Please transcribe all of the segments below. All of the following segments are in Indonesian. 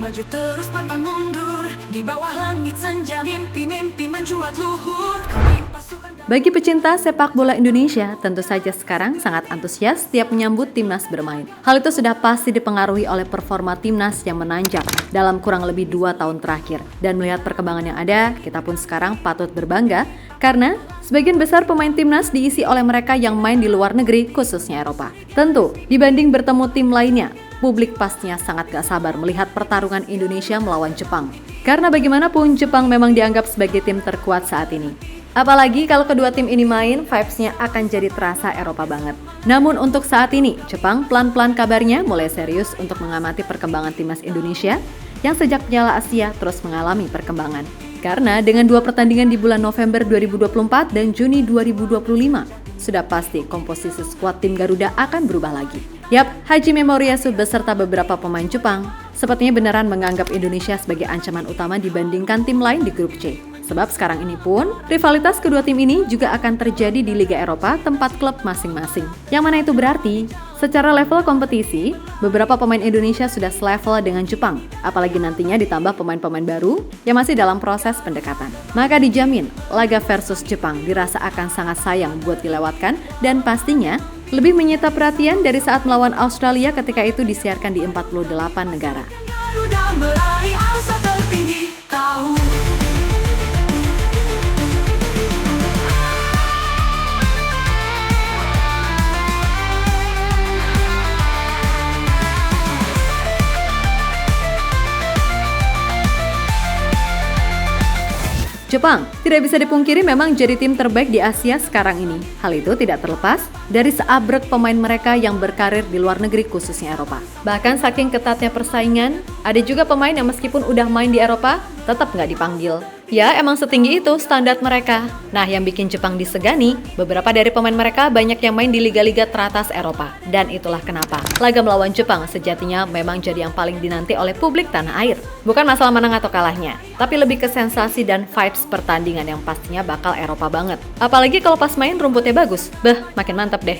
maju terus pantang mundur. Di bawah langit senja mimpi-mimpi menjuat luhur. Bagi pecinta sepak bola Indonesia, tentu saja sekarang sangat antusias setiap menyambut timnas bermain. Hal itu sudah pasti dipengaruhi oleh performa timnas yang menanjak dalam kurang lebih 2 tahun terakhir. Dan melihat perkembangan yang ada, kita pun sekarang patut berbangga karena sebagian besar pemain timnas diisi oleh mereka yang main di luar negeri, khususnya Eropa. Tentu, dibanding bertemu tim lainnya, publik pastinya sangat gak sabar melihat pertarungan Indonesia melawan Jepang. Karena bagaimanapun, Jepang memang dianggap sebagai tim terkuat saat ini. Apalagi kalau kedua tim ini main, vibes-nya akan jadi terasa Eropa banget. Namun untuk saat ini, Jepang pelan-pelan kabarnya mulai serius untuk mengamati perkembangan timnas Indonesia yang sejak Piala Asia terus mengalami perkembangan. Karena dengan 2 pertandingan di bulan November 2024 dan Juni 2025, sudah pasti komposisi skuad tim Garuda akan berubah lagi. Yap, Hajime Moriyasu beserta beberapa pemain Jepang sepertinya beneran menganggap Indonesia sebagai ancaman utama dibandingkan tim lain di grup C. Sebab sekarang ini pun, rivalitas kedua tim ini juga akan terjadi di Liga Eropa tempat klub masing-masing. Yang mana itu berarti, secara level kompetisi, beberapa pemain Indonesia sudah selevel dengan Jepang. Apalagi nantinya ditambah pemain-pemain baru yang masih dalam proses pendekatan. Maka dijamin, laga versus Jepang dirasa akan sangat sayang buat dilewatkan dan pastinya lebih menyita perhatian dari saat melawan Australia ketika itu disiarkan di 48 negara. Garuda meraih asa tertinggi tahu. Jepang tidak bisa dipungkiri memang jadi tim terbaik di Asia sekarang ini. Hal itu tidak terlepas dari seabrek pemain mereka yang berkarir di luar negeri khususnya Eropa. Bahkan saking ketatnya persaingan, ada juga pemain yang meskipun udah main di Eropa, tetap nggak dipanggil. Ya, emang setinggi itu standar mereka. Nah, yang bikin Jepang disegani, beberapa dari pemain mereka banyak yang main di liga-liga teratas Eropa. Dan itulah kenapa laga melawan Jepang sejatinya memang jadi yang paling dinanti oleh publik tanah air. Bukan masalah menang atau kalahnya, tapi lebih ke sensasi dan vibes pertandingan yang pastinya bakal Eropa banget. Apalagi kalau pas main rumputnya bagus, makin mantap deh.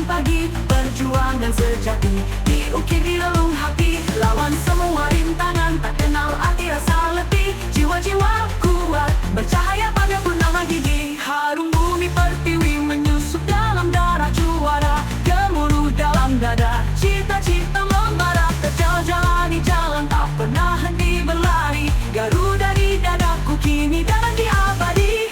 Pagi, perjuangan sejati diukir di relung hati, lawan semua rintangan, tak kenal arti rasa letih, jiwa-jiwa kuat, bercahaya pada purnama gigi, harum bumi pertiwi menyusup dalam darah juara, gemuruh dalam dada, cita-cita membara, terjalani jalan tak pernah henti berlari, Garuda di dadaku kini dan nanti abadi.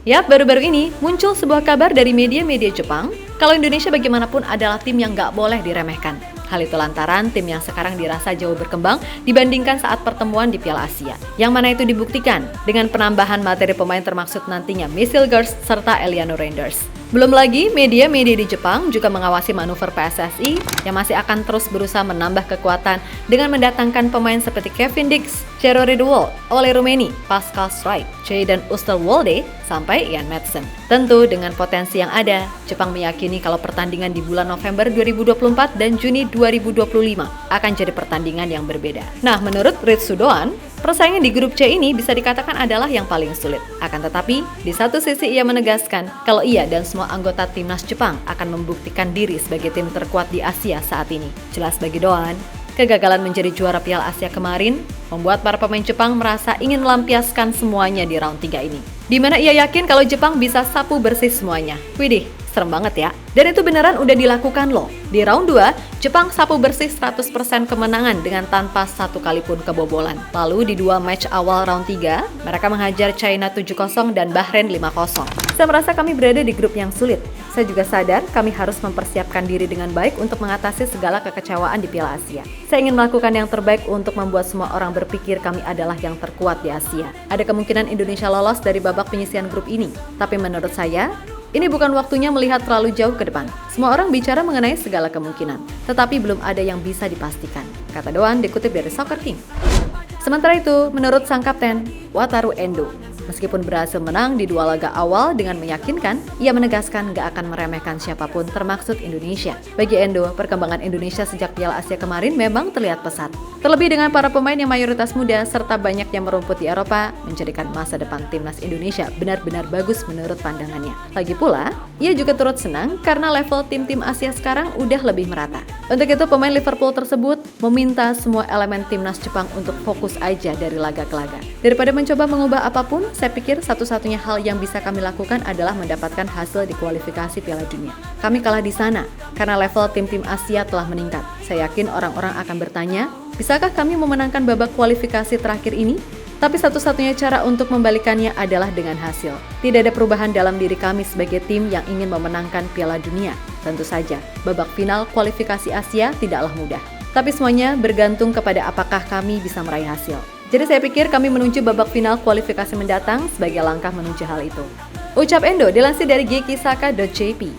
Yap, baru-baru ini muncul sebuah kabar dari media-media Jepang kalau Indonesia bagaimanapun adalah tim yang gak boleh diremehkan. Hal itu lantaran tim yang sekarang dirasa jauh berkembang dibandingkan saat pertemuan di Piala Asia. Yang mana itu dibuktikan dengan penambahan materi pemain termaksud nantinya Misil Girls serta Eliano Rangers. Belum lagi, media-media di Jepang juga mengawasi manuver PSSI yang masih akan terus berusaha menambah kekuatan dengan mendatangkan pemain seperti Kevin Dix, Ciro Ridwell, Ole Rumeni, Pascal Strijk, Jayden Oosterwolde, sampai Ian Madsen. Tentu dengan potensi yang ada, Jepang meyakini kalau pertandingan di bulan November 2024 dan Juni 2025 akan jadi pertandingan yang berbeda. Nah, menurut Ritsu Doan, persaingan di grup C ini bisa dikatakan adalah yang paling sulit. Akan tetapi, di satu sisi ia menegaskan kalau ia dan semua anggota timnas Jepang akan membuktikan diri sebagai tim terkuat di Asia saat ini. Jelas bagi Doan, kegagalan menjadi juara Piala Asia kemarin membuat para pemain Jepang merasa ingin melampiaskan semuanya di round 3 ini. Di mana ia yakin kalau Jepang bisa sapu bersih semuanya. Widih, serem banget ya. Dan itu beneran udah dilakukan loh. Di round 2, Jepang sapu bersih 100% kemenangan dengan tanpa satu kali pun kebobolan. Lalu di 2 match awal round 3, mereka menghajar China 7-0 dan Bahrain 5-0. Saya merasa kami berada di grup yang sulit. Saya juga sadar kami harus mempersiapkan diri dengan baik untuk mengatasi segala kekecewaan di Piala Asia. Saya ingin melakukan yang terbaik untuk membuat semua orang berpikir kami adalah yang terkuat di Asia. Ada kemungkinan Indonesia lolos dari babak penyisihan grup ini. Tapi menurut saya, ini bukan waktunya melihat terlalu jauh ke depan. Semua orang bicara mengenai segala kemungkinan, tetapi belum ada yang bisa dipastikan, kata Doan dikutip dari Soccer King. Sementara itu, menurut sang kapten, Wataru Endo, Meskipun berhasil menang di 2 laga awal dengan meyakinkan, ia menegaskan gak akan meremehkan siapapun termaksud Indonesia. Bagi Endo, perkembangan Indonesia sejak Piala Asia kemarin memang terlihat pesat. Terlebih dengan para pemain yang mayoritas muda serta banyak yang merumput di Eropa, menjadikan masa depan timnas Indonesia benar-benar bagus menurut pandangannya. Lagi pula, ia juga turut senang karena level tim-tim Asia sekarang udah lebih merata. Untuk itu, pemain Liverpool tersebut meminta semua elemen timnas Jepang untuk fokus aja dari laga ke laga. Daripada mencoba mengubah apapun, saya pikir satu-satunya hal yang bisa kami lakukan adalah mendapatkan hasil di kualifikasi Piala Dunia. Kami kalah di sana karena level tim-tim Asia telah meningkat. Saya yakin orang-orang akan bertanya, bisakah kami memenangkan babak kualifikasi terakhir ini? Tapi satu-satunya cara untuk membalikannya adalah dengan hasil. Tidak ada perubahan dalam diri kami sebagai tim yang ingin memenangkan Piala Dunia. Tentu saja, babak final kualifikasi Asia tidaklah mudah. Tapi semuanya bergantung kepada apakah kami bisa meraih hasil. Jadi saya pikir kami menuju babak final kualifikasi mendatang sebagai langkah menuju hal itu. Ucap Endo dilansir dari gekisaka.jp.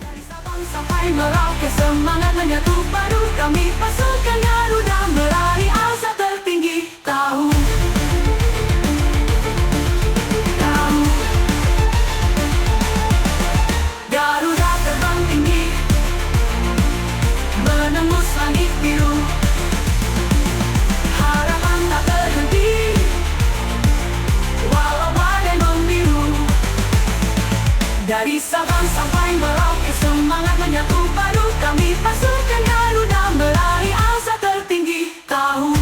Sampai merauke semangat menyatu padu kami pasukan Garuda meraih asa tertinggi. Tahu Garuda terbang tinggi menembus langit biru. Harapan tak berhenti walau badai membiru. Dari Sabang sampai Merauke semangat menyatu padu kami pasukan Garuda meraih asa tertinggi. Tahu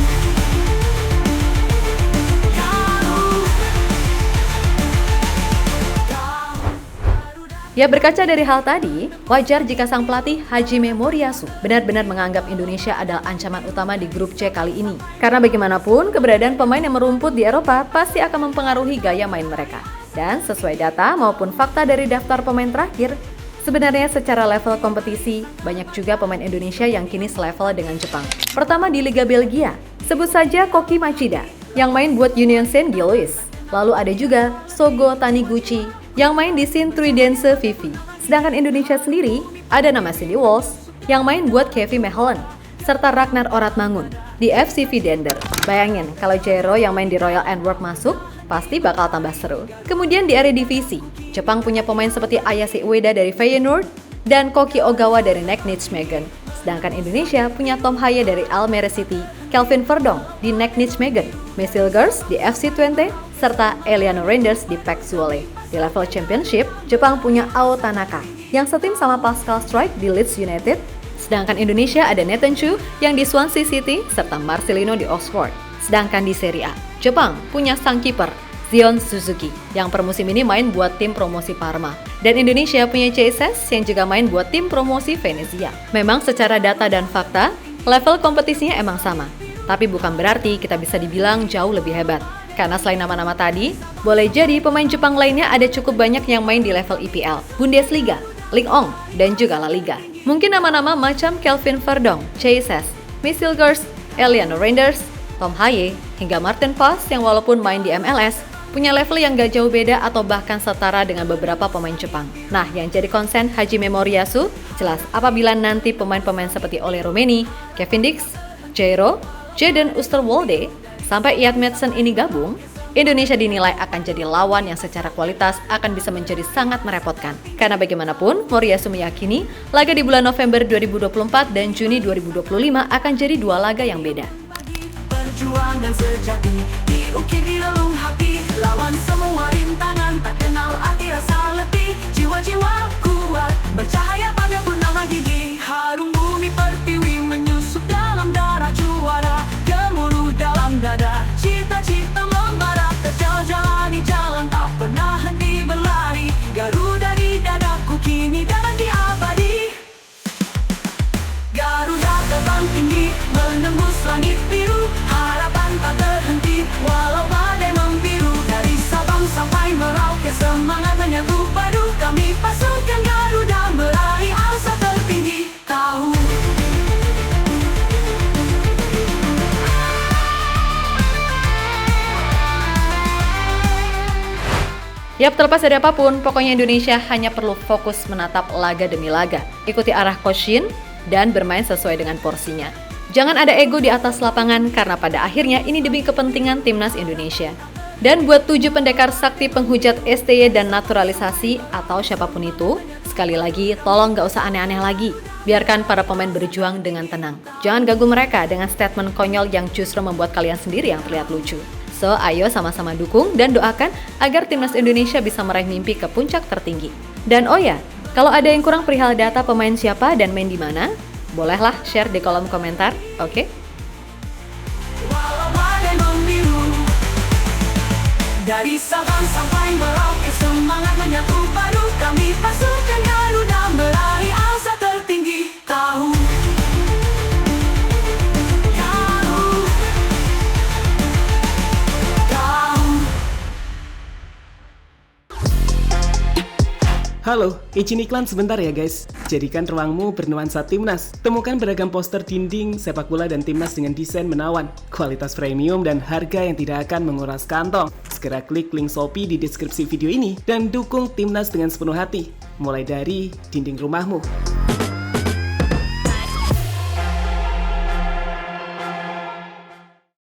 Ya, berkaca dari hal tadi, wajar jika sang pelatih Hajime Moriyasu benar-benar menganggap Indonesia adalah ancaman utama di grup C kali ini. Karena bagaimanapun, keberadaan pemain yang merumput di Eropa pasti akan mempengaruhi gaya main mereka. Dan sesuai data maupun fakta dari daftar pemain terakhir, sebenarnya secara level kompetisi, banyak juga pemain Indonesia yang kini selevel dengan Jepang. Pertama di Liga Belgia, sebut saja Koki Machida, yang main buat Union Saint-Gilloise. Lalu ada juga Sogo Taniguchi, yang main di Sint-Truidense Vivi. Sedangkan Indonesia sendiri, ada nama Cindy Walsh, yang main buat KV Mechelen, serta Ragnar Oratmangun di FC Vidender. Bayangin, kalau Jairo yang main di Royal Antwerp masuk, pasti bakal tambah seru. Kemudian di Eredivisie, Jepang punya pemain seperti Ayase Ueda dari Feyenoord dan Koki Ogawa dari NEC Nijmegen. Sedangkan Indonesia punya Tom Haye dari Almere City, Kelvin Verdong di NEC Nijmegen, Mesilgers di FC Twente, serta Eliano Reinders di PEC Zwolle. Di level Championship, Jepang punya Ao Tanaka yang setim sama Pascal Struijk di Leeds United. Sedangkan Indonesia ada Nathan Chu yang di Swansea City serta Marcelino di Oxford. Sedangkan di Serie A, Jepang punya sang kiper Zion Suzuki yang per musim ini main buat tim promosi Parma. Dan Indonesia punya Jesus yang juga main buat tim promosi Venezia. Memang secara data dan fakta, level kompetisinya emang sama. Tapi bukan berarti kita bisa dibilang jauh lebih hebat. Karena selain nama-nama tadi, boleh jadi pemain Jepang lainnya ada cukup banyak yang main di level IPL, Bundesliga, Ligue 1, dan juga La Liga. Mungkin nama-nama macam Kelvin Verdong, Jesus, Mesilgers, Eliano Reinders, Tom Haye, hingga Martin Paz yang walaupun main di MLS, punya level yang gak jauh beda atau bahkan setara dengan beberapa pemain Jepang. Nah, yang jadi konsen Hajime Moriyasu, jelas apabila nanti pemain-pemain seperti Ole Rummenigge, Kevin Dix, Jairo, Jadon Oosterwolde, sampai Iyad Madsen ini gabung, Indonesia dinilai akan jadi lawan yang secara kualitas akan bisa menjadi sangat merepotkan. Karena bagaimanapun, Moriyasu meyakini laga di bulan November 2024 dan Juni 2025 akan jadi 2 laga yang beda. Perjuangan sejati diukir di relung hati, lawan semua rintangan, tak kenal arti rasa letih. Jiwa-jiwa kuat, bercahaya pada purnama gigi. Harum bumi pertiwi menyusup dalam darah juara, gemuruh dalam dada, cita-cita membara. Terjal jalani jalan, tak pernah henti berlari. Garuda di dadaku kini dan di abadi. Garuda terbang tinggi, menembus langit biru. Harapan tak terhenti, walau badai membiru. Dari Sabang sampai Merauke, semangat menyatu padu. Kami pasukan Garuda meraih asa tertinggi. Tahu Yap, terlepas dari apapun, pokoknya Indonesia hanya perlu fokus menatap laga demi laga. Ikuti arah Coach Shin dan bermain sesuai dengan porsinya. Jangan ada ego di atas lapangan karena pada akhirnya ini demi kepentingan timnas Indonesia. Dan buat 7 pendekar sakti penghujat STY dan naturalisasi atau siapapun itu, sekali lagi tolong gak usah aneh-aneh lagi. Biarkan para pemain berjuang dengan tenang. Jangan ganggu mereka dengan statement konyol yang justru membuat kalian sendiri yang terlihat lucu. So, ayo sama-sama dukung dan doakan agar timnas Indonesia bisa meraih mimpi ke puncak tertinggi. Dan oh ya, kalau ada yang kurang perihal data pemain siapa dan main di mana, bolehlah share di kolom komentar, oke? Walau badai membiru, dari Sabang sampai Merauke semangat menyatu padu. Kami pasukan Garuda meraih asa tertinggi. Tahu, Halo, izin iklan sebentar ya guys. Jadikan ruangmu bernuansa timnas. Temukan beragam poster dinding, sepak bola dan timnas dengan desain menawan, kualitas premium dan harga yang tidak akan menguras kantong. Segera klik link Shopee di deskripsi video ini dan dukung timnas dengan sepenuh hati. Mulai dari dinding rumahmu.